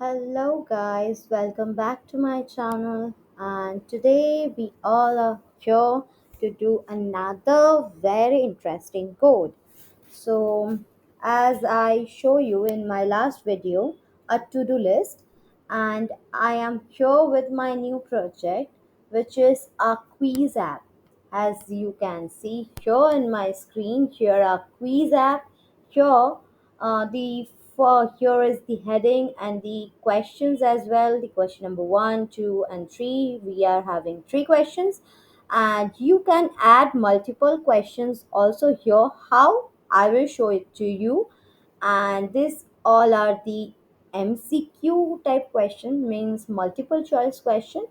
Hello guys, welcome back to my channel, and today we all are here to do another very interesting code. So, as I show you in my last video, a to-do list, and I am here with my new project, which is a quiz app. As you can see here in my screen, here a quiz app. Here, the for here is the heading and the questions as well. The question number one, two, and three. We are having three questions, and you can add multiple questions also here. How? I will show it to you. And this all are the MCQ type question, means multiple choice question.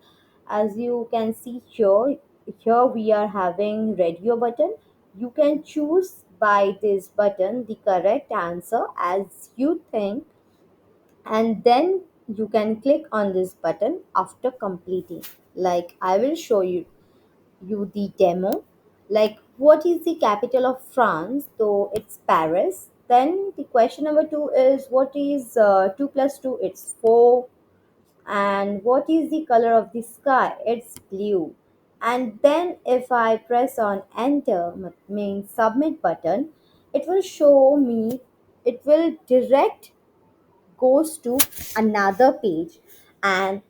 As you can see here we are having radio button. You can choose by this button the correct answer as you think, and then you can click on this button after completing. Like I will show you the demo. Like, what is the capital of France? Though it's Paris. Then the question number two is, what is 2 plus 2? It's 4. And what is the color of the sky? It's blue. And then if I press on enter, means submit button, it will show me, it will direct goes to another page, and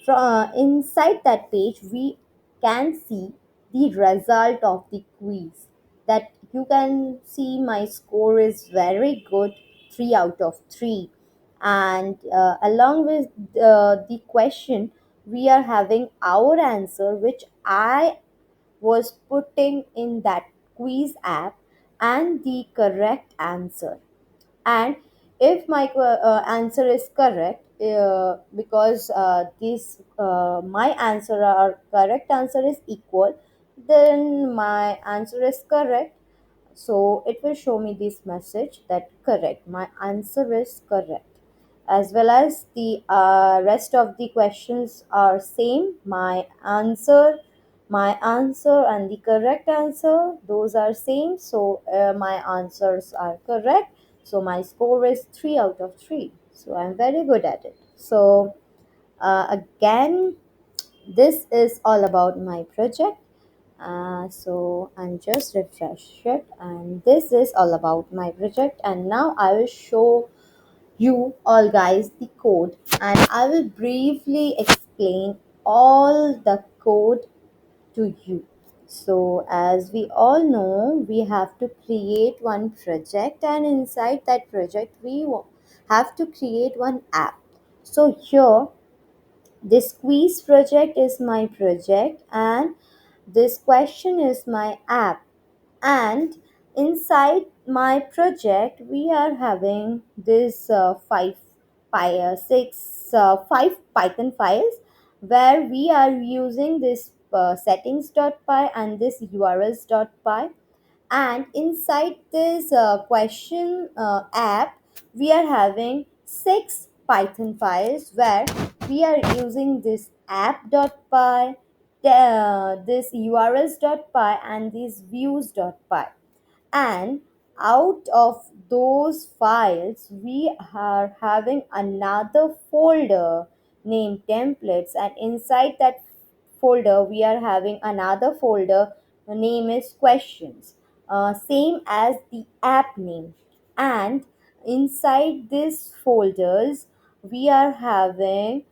from inside that page we can see the result of the quiz. That you can see my score is very good, 3 out of 3. And along with the question, we are having our answer, which I was putting in that quiz app, and the correct answer. And if my answer is correct, because this my answer or correct answer is equal, then my answer is correct. So it will show me this message that correct, my answer is correct. As well as the rest of the questions are same, my answer and the correct answer, those are same. So my answers are correct, so my score is 3 out of 3. So I'm very good at it. So again, this is all about my project. So I'm just refresh it, and this is all about my project. And now I will show you all guys the code, and I will briefly explain all the code to you. So, as we all know, we have to create one project, and inside that project, have to create one app. So, here, this quiz project is my project, and this question is my app. And inside my project we are having this five Python files, where we are using this settings.py and this urls.py. And inside this question app we are having six Python files, where we are using this app.py, this urls.py, and this views.py. And out of those files we are having another folder named templates, and inside that folder we are having another folder, the name is questions, same as the app name. And inside these folders we are having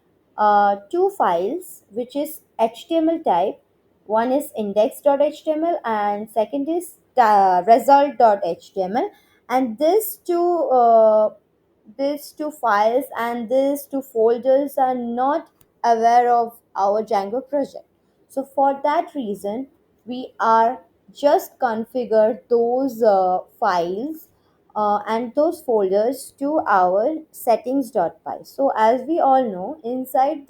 two files which is html type. One is index.html and second is result.html. And these two files and these two folders are not aware of our Django project. So for that reason, we are just configure those files and those folders to our settings.py. So as we all know, inside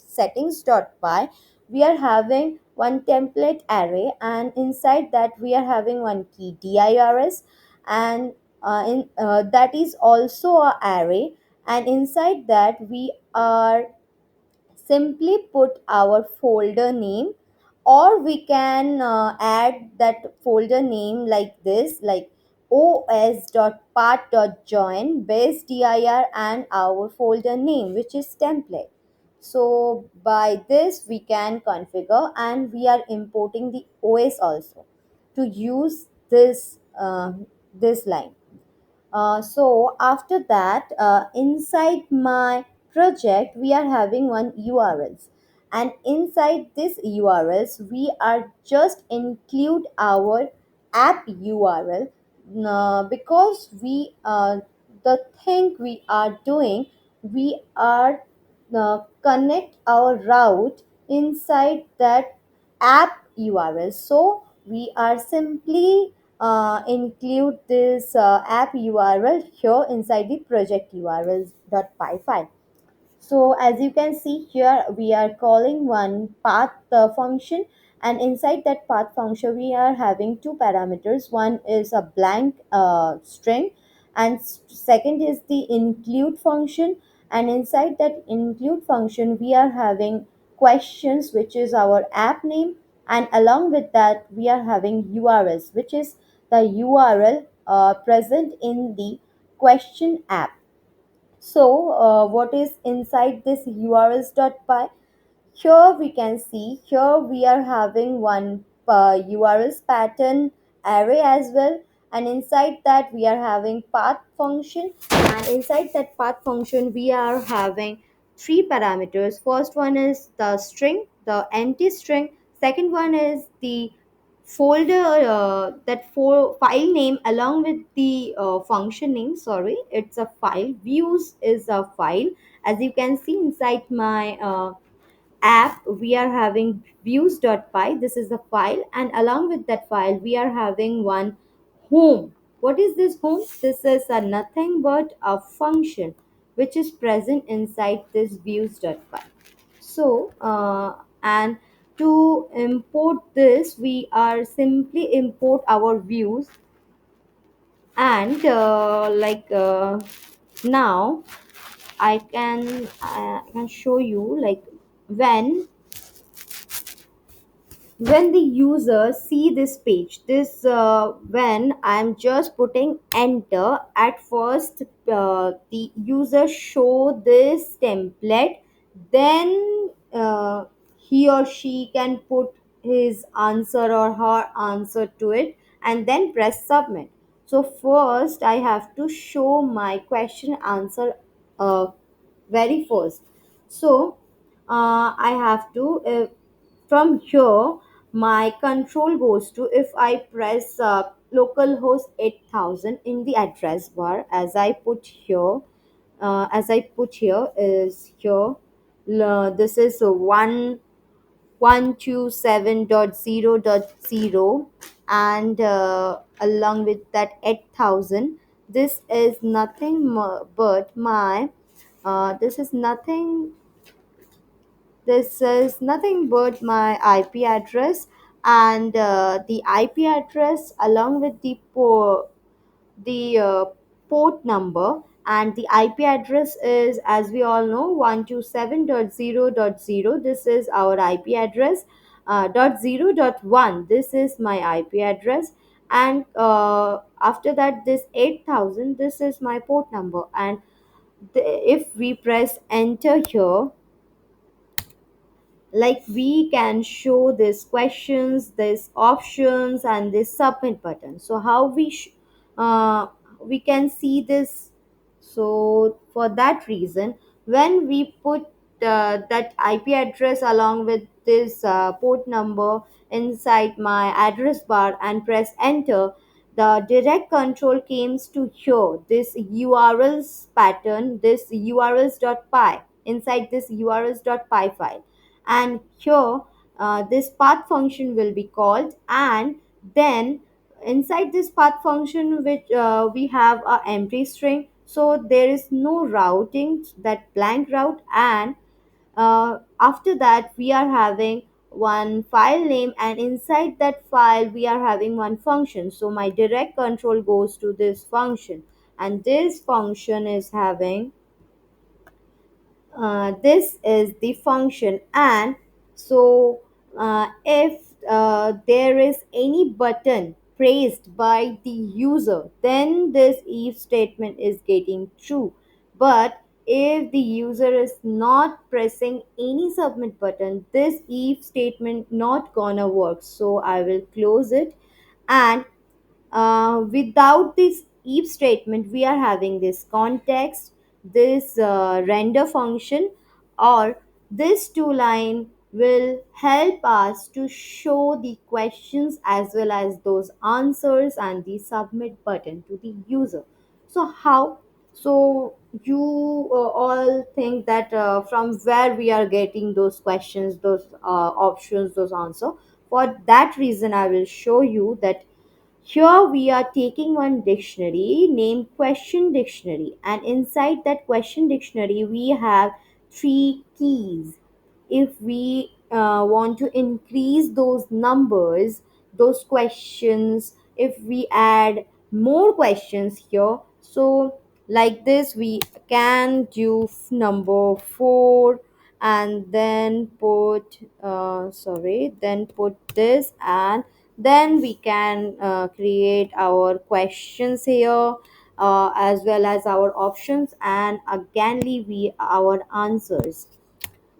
settings.py, we are having one template array, and inside that we are having one key dirs, and in that is also a array. And inside that we are simply put our folder name, or we can add that folder name like this, like os.path.join base dir and our folder name, which is template. So by this we can configure, and we are importing the os also to use this line. So after that, inside my project, we are having one URLs, and inside this URLs, we are just include our app URL, because the thing we are doing, we are connect our route inside that app URL. So we are simply include this app URL here inside the project URLs.py file. So as you can see here, we are calling one path function, and inside that path function, we are having two parameters. One is a blank string, and second is the include function. And inside that include function, we are having questions, which is our app name, and along with that, we are having URLs, which is the URL present in the question app. So, what is inside this urls.py? Here we can see, here we are having one URLs pattern array as well, and inside that we are having path function, and inside that path function we are having three parameters. First one is the string, the empty string. Second one is the folder, that for file name along with the function name. Sorry, it's a file. Views is a file. As you can see inside my app, we are having views.py. This is the file, and along with that file we are having one home. What is this home? This is a nothing but a function which is present inside this views.py. So and to import this, we are simply import our views, and now I can show you, like, when when the user see this page, this when I'm just putting enter, at first the user show this template, then he or she can put his answer or her answer to it, and then press submit. So first I have to show my question answer uh, very first. So I have to, from here my control goes to, if I press localhost 8000 in the address bar, as I put here, is here, this is 1127.0.0, and along with that 8000, this is nothing but my this is nothing but my IP address, and the IP address along with the port number, and the IP address is, as we all know, 127.0.0. This is our IP address. Dot 0.1, this is my IP address, and after that this 8000, this is my port number. And if we press enter here, like, we can show these questions, these options, and this submit button. So how uh, we can see this? So for that reason, when we put that IP address along with this port number inside my address bar and press enter, the direct control comes to here, this urls pattern, this urls.py, inside this urls.py file. And here this path function will be called, and then inside this path function, which we have a empty string, so there is no routing, that blank route. And after that we are having one file name, and inside that file we are having one function. So my direct control goes to this function, and this function is having, this is the function. And so if there is any button praised by the user, then this if statement is getting true. But if the user is not pressing any submit button, this if statement not gonna work. So I will close it. And without this if statement, we are having this context, this render function, or this two line will help us to show the questions as well as those answers and the submit button to the user. So how? So you all think that from where we are getting those questions, those options, those answers. For that reason, I will show you that here we are taking one dictionary named Question Dictionary, and inside that Question Dictionary, we have three keys. If we want to increase those numbers, those questions, if we add more questions here, so like this, we can do number 4 and then put then put this, and then we can create our questions here as well as our options, and again we our answers.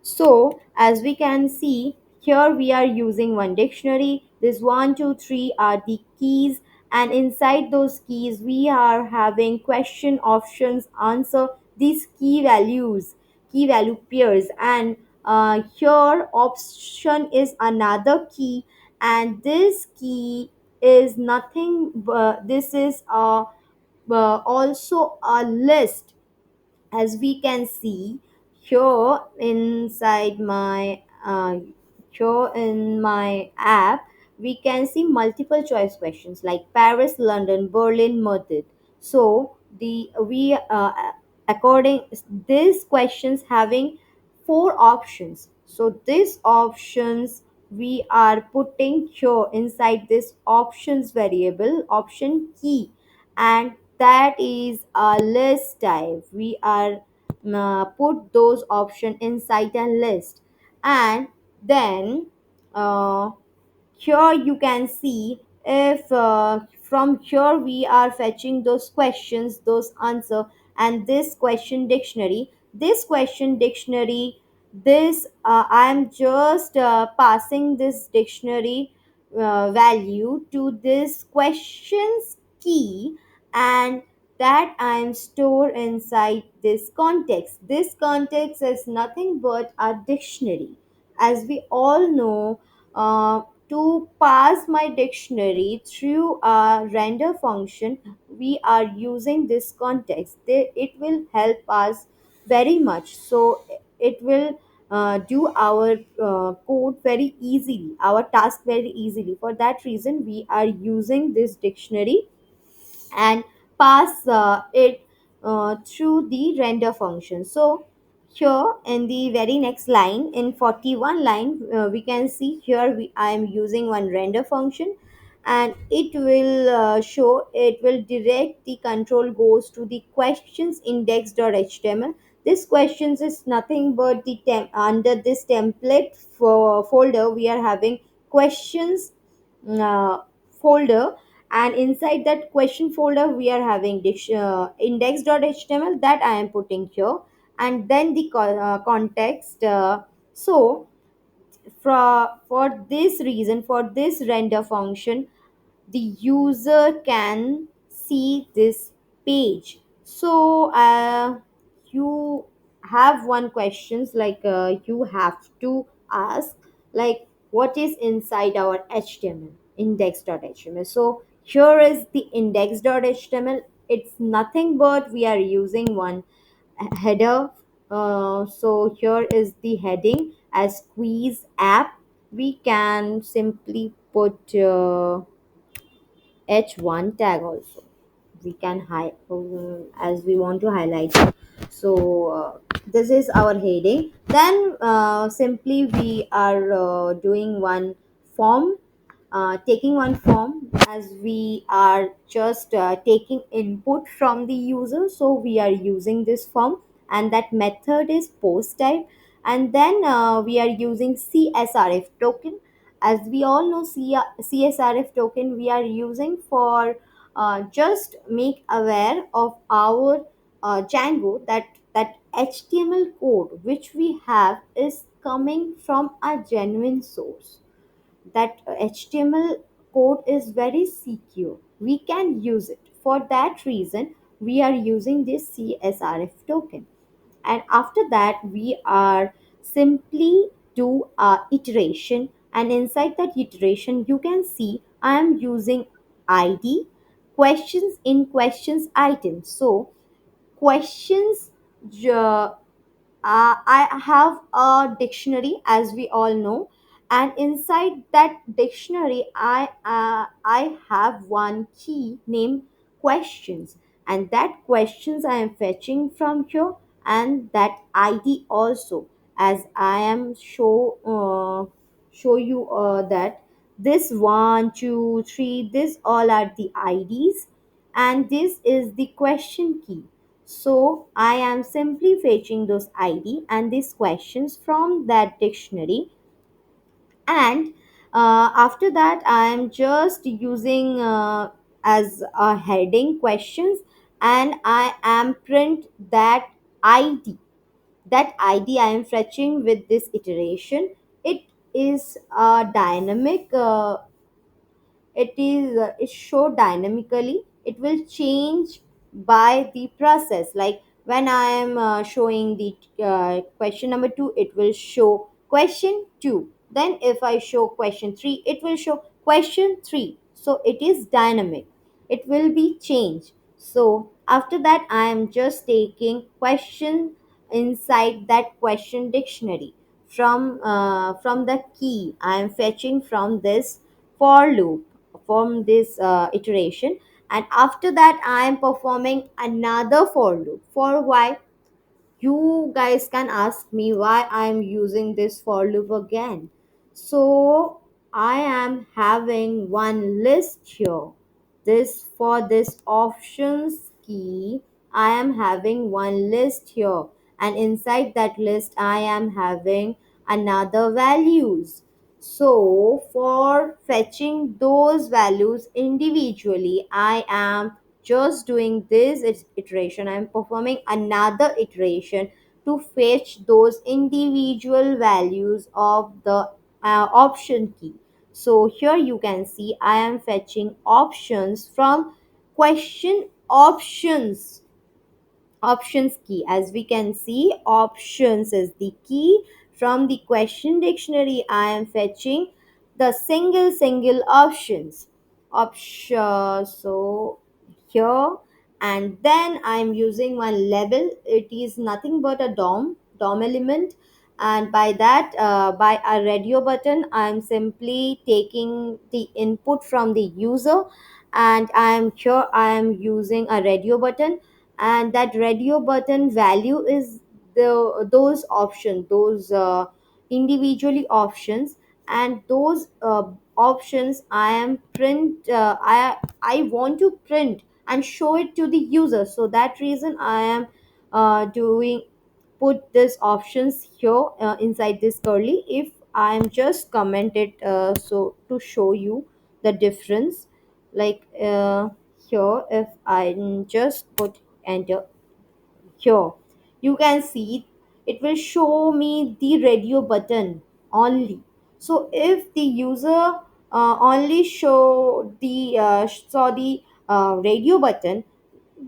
So, as we can see, here we are using one dictionary. This one, two, three are the keys, and inside those keys, we are having question, options, answer, these key value pairs, and here option is another key, and this key is nothing but this is also a list. As we can see here inside my here in my app, we can see multiple choice questions like Paris, London, Berlin, Madrid. So the we according these questions having four options, so these options we are putting here inside this options variable, option key, and that is a list type. We are put those option inside a list, and then uh, here you can see if from here we are fetching those questions, those answer, and this question dictionary, this I'm just passing this dictionary value to this questions key, and that I'm stored inside this context. This context is nothing but a dictionary. As we all know, to pass my dictionary through a render function, we are using this context. It will help us very much. So it will do our code very easily, our task very easily. For that reason, we are using this dictionary and pass it through the render function. So here in the very next line, in 41 line, we can see here I am using one render function, and it will show, it will direct the control goes to the questions index.html. This questions is nothing but the under this template folder we are having questions uh, folder, and inside that question folder we are having index.html that I am putting here, and then the context. So for this reason, for this render function, the user can see this page. So you have one questions like you have to ask like what is inside our html, index.html. So here is the index.html. It's nothing but we are using one header. So here is the heading as quiz app. We can simply put h1 tag also. We can hide as we want to highlight it. So this is our heading. Then simply we are doing one form, taking one form, as we are just taking input from the user. So we are using this form, and that method is post type, and then we are using csrf token. as we all know, CSRF token we are using for just make aware of our Django, that HTML code which we have is coming from a genuine source. That HTML code is very secure. We can use it. For that reason, we are using this CSRF token. And after that, we are simply do a iteration. And inside that iteration, you can see I am using ID questions in questions item. So questions I have a dictionary, as we all know, and inside that dictionary, I have one key named questions, and that questions I am fetching from here, and that ID also, as I am show you that this one, two, three, this all are the IDs, and this is the question key. So I am simply fetching those ID and these questions from that dictionary, and after that I am just using as a heading questions, and I am print that ID. That ID I am fetching with this iteration. It is a dynamic. It show dynamically. It will change by the process, like when I am showing the question number 2, it will show question 2. Then if I show question 3, it will show question 3. So it is dynamic, it will be changed. So after that I am just taking question inside that question dictionary. From the key I am fetching from this for loop, from this iteration, and after that I am performing another for loop. For why? You guys can ask me why I'm using this for loop again. So I am having one list here. This for this options key, I am having one list here, and inside that list I am having another values. So for fetching those values individually, I am just doing this iteration. I am performing another iteration to fetch those individual values of the option key. So here you can see I am fetching options from question options key. As we can see, options is the key. From the question dictionary I am fetching the single options option. So here, and then I'm using one label. It is nothing but a dom element, and by that by a radio button I'm simply taking the input from the user, and I am using a radio button, and that radio button value is the those options, those individually options, and those options I am print I want to print and show it to the user. So that reason I am doing put this options here inside this curly. If I am just comment it so to show you the difference, like here if I just put enter here, you can see it will show me the radio button only. So if the user only show the saw the radio button,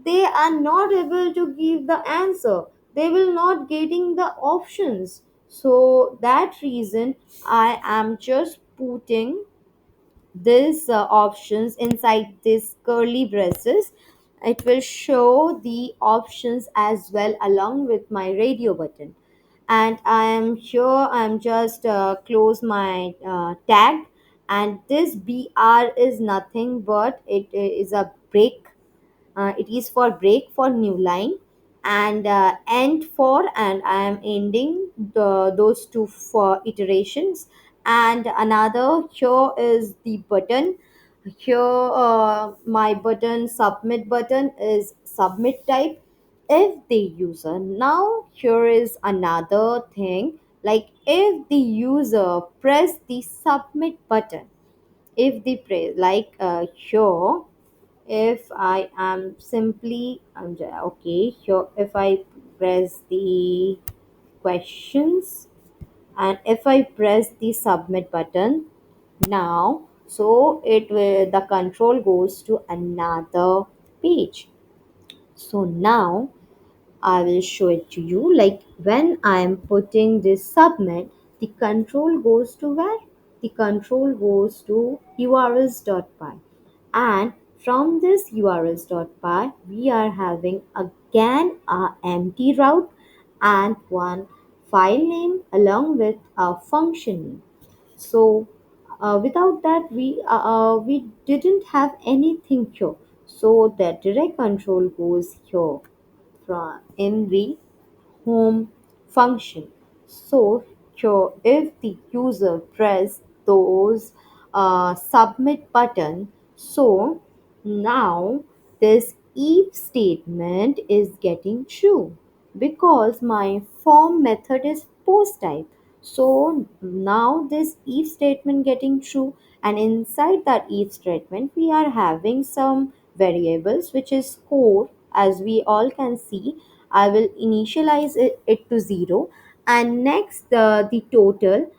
they are not able to give the answer, they will not getting the options. So that reason I am just putting these options inside this curly braces. It will show the options as well along with my radio button. And I am here, I'm just close my tag, and this br is nothing but it is a break. It is for break for new line, and end for, and I am ending those two for iterations. And another here is the button. Here my button submit button is submit type if the user. Now here is another thing, Like if the user press the submit button, if the press like here, if I am simply okay here, if I press the questions and if I press the submit button now, so it will, the control goes to another page. So now I will show it to you. Like when I am putting this submit, the control goes to where? The control goes to urls.py. And from this urls.py, we are having again a empty route and one file name along with a function name. So without that, we didn't have anything here. So the direct control goes here from in the home function. So here, if the user press those submit button, so now this if statement is getting true because my form method is post type. So now this if statement getting true, and inside that if statement we are having some variables which is score, as we all can see. I will initialize it to 0, and next the total.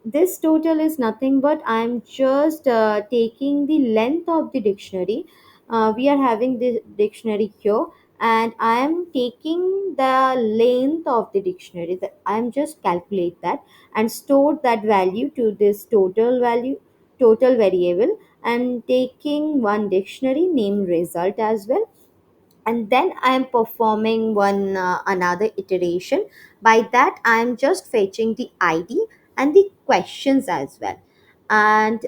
This total is nothing but I'm just taking the length of the dictionary. We are having the dictionary here, and I am taking the length of the dictionary. That I am just calculate that and store that value to this total value, total variable, and taking one dictionary name result as well. And then I am performing one another iteration. By that I am just fetching the id and the questions as well. And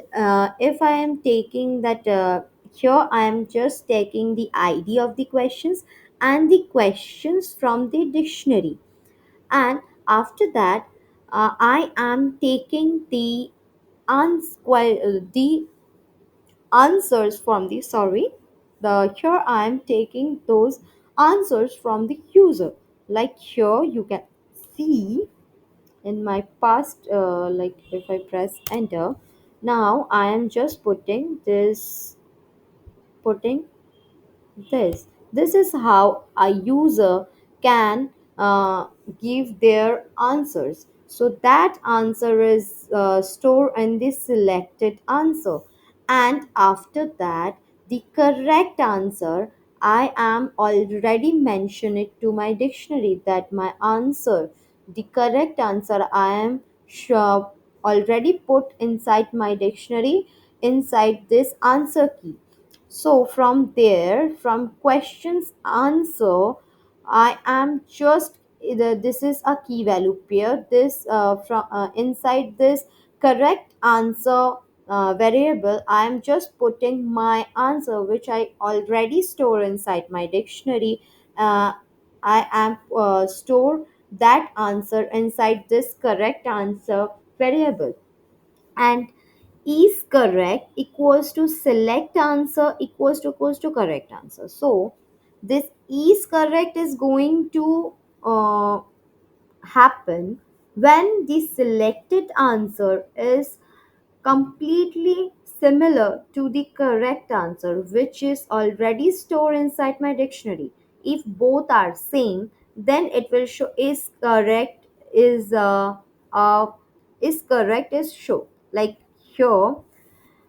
if I am taking that here I am just taking the id of the questions and the questions from the dictionary. And after that I am taking the the answers from the sorry the here I am taking those answers from the user. Like here you can see in my past like if I press enter, now I am just putting this is how a user can give their answers. So that answer is stored in the selected answer. And after that, the correct answer, I am already mentioned it to my dictionary that my answer, the correct answer I am sure already put inside my dictionary inside this answer key. So from there, from questions answer, I am just this is a key value pair. This from inside this correct answer variable, I am just putting my answer which I already store inside my dictionary. Uh, I am store that answer inside this correct answer variable. And is correct equals to select answer equals to correct answer. So this is correct is going to uh, happen when the selected answer is completely similar to the correct answer which is already stored inside my dictionary. If both are same, then it will show is uh, is correct is show. Like here,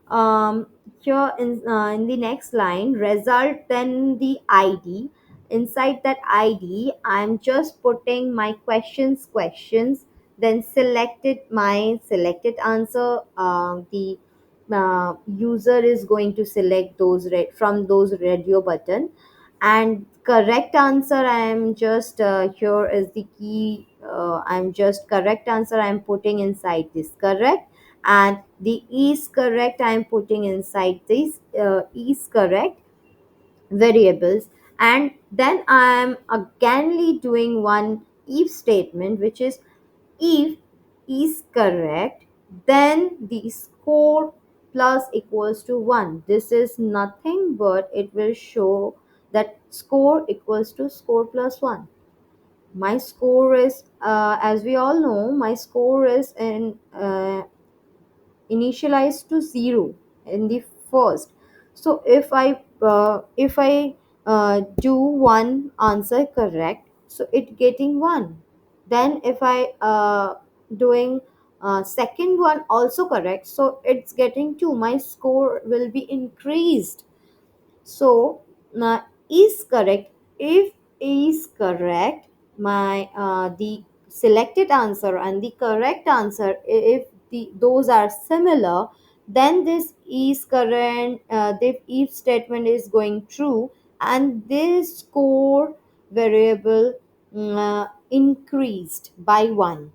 um, in the next line result, then the id. Inside that id I'm just putting my questions, then selected my selected answer. The user is going to select those from those radio button. And correct answer I am just here is the key. I'm just correct answer I'm putting inside this correct, and the is correct I'm putting inside this is correct variables. And then I'm againly doing one if statement which is if is correct, then the score plus equals to 1. This is nothing but it will show that score equals to score plus 1. My score is, as we all know, my score is in initialized to 0 in the first. So if I do one answer correct, so it getting 1. Then if I doing second one also correct, so it's getting 2. My score will be increased. So is correct. If is correct, my the selected answer and the correct answer, if those are similar, then this is current. The if statement is going true, and this score variable increased by 1.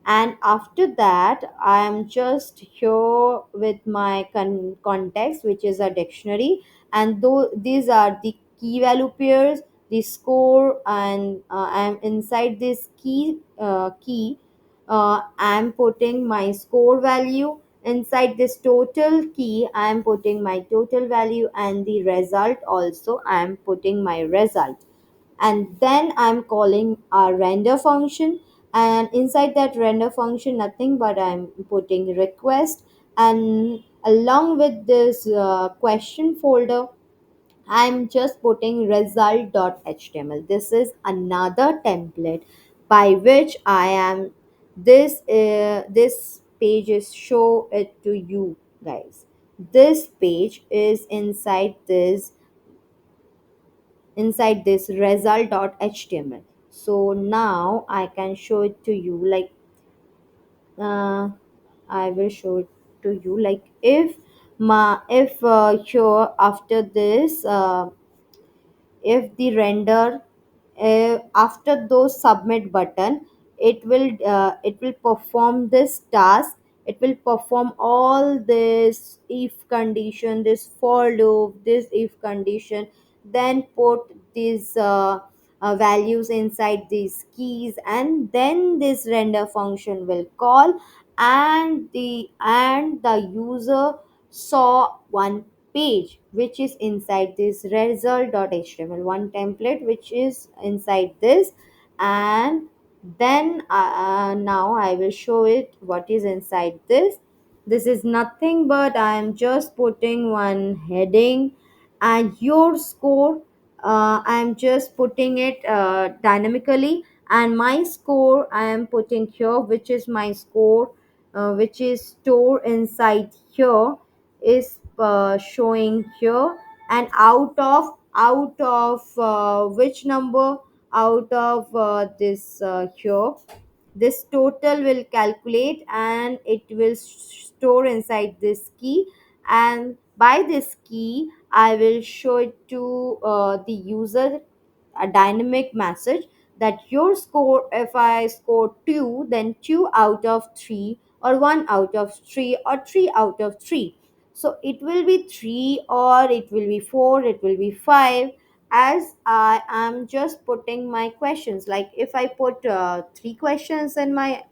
And after that I am just here with my context, which is a dictionary, and though these are the key value pairs, the score, and I'm inside this key. I'm putting my score value inside this total key. I'm putting my total value, and the result also I'm putting my result. And then I'm calling a render function, and inside that render function nothing but I'm putting request, and along with this question folder I'm just putting result.html. This is another template by which I am this page is show it to you guys. This page is inside this result.html. So now I can show it to you, like uh, I will show it to you, like if here after this if the render after those submit button, it will perform this task. It will perform all this if condition, this for loop, this if condition, then put these values inside these keys, and then this render function will call, and the user saw one page which is inside this result.html, one template which is inside this. And then now I will show it what is inside this. This is nothing but I am just putting one heading, and your score, I am just putting it dynamically, and my score I am putting here, which is my score, which is stored inside here, is showing here. And out of which number, out of this here, this total will calculate, and it will store inside this key. And by this key I will show it to the user, a dynamic message, that your score, if I score 2, then 2 out of 3, or 1 out of 3, or 3 out of 3. So it will be 3, or it will be 4, it will be 5, as I am just putting my questions. Like if I put 3 questions in my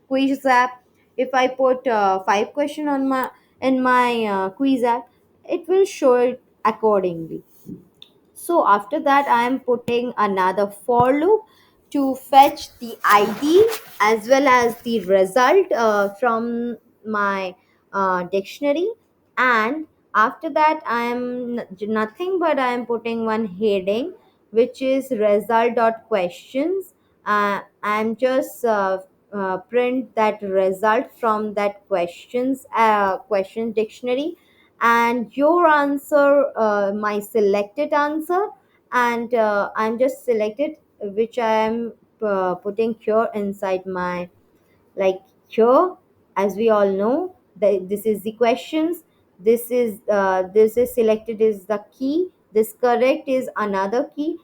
quiz app, if I put 5 question on my in my quiz app, it will show it accordingly. So after that, I am putting another for loop to fetch the ID as well as the result from my dictionary. And after that, I am nothing but I am putting one heading, which is result dot questions. I'm just print that result from that question dictionary, and your answer, my selected answer, and I'm just selected, which I am putting here inside my, like here, as we all know, this is the questions, this is selected is the key, this correct is another key.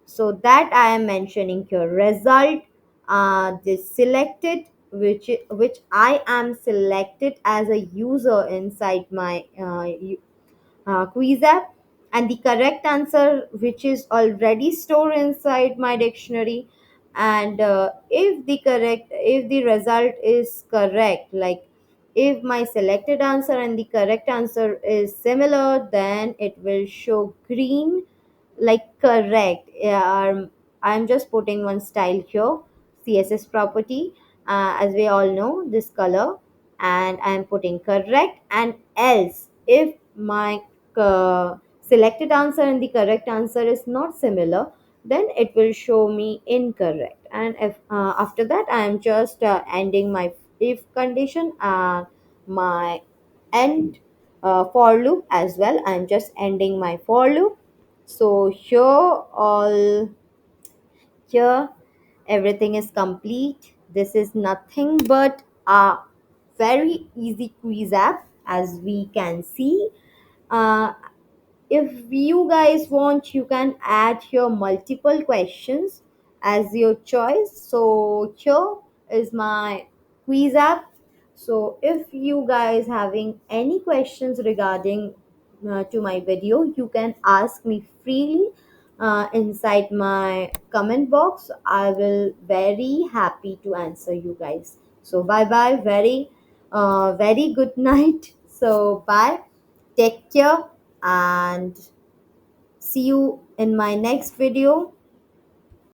So that I am mentioning here result, this selected, which I am selected as a user inside my quiz app, and the correct answer, which is already stored inside my dictionary. And if the result is correct, like if my selected answer and the correct answer is similar, then it will show green, like correct. I'm just putting one style here, CSS property, as we all know, this color, and I'm putting correct. And else, if my selected answer and the correct answer is not similar, then it will show me incorrect. And if after that, I am just ending my if condition and my end for loop as well. I'm just ending my for loop. So here everything is complete. This is nothing but a very easy quiz app, as we can see. uh, if you guys want, you can add here multiple questions as your choice. So here is my quiz app. So if you guys having any questions regarding to my video, you can ask me freely inside my comment box. I will very happy to answer you guys. So bye bye, very good night. So bye, take care, and see you in my next video.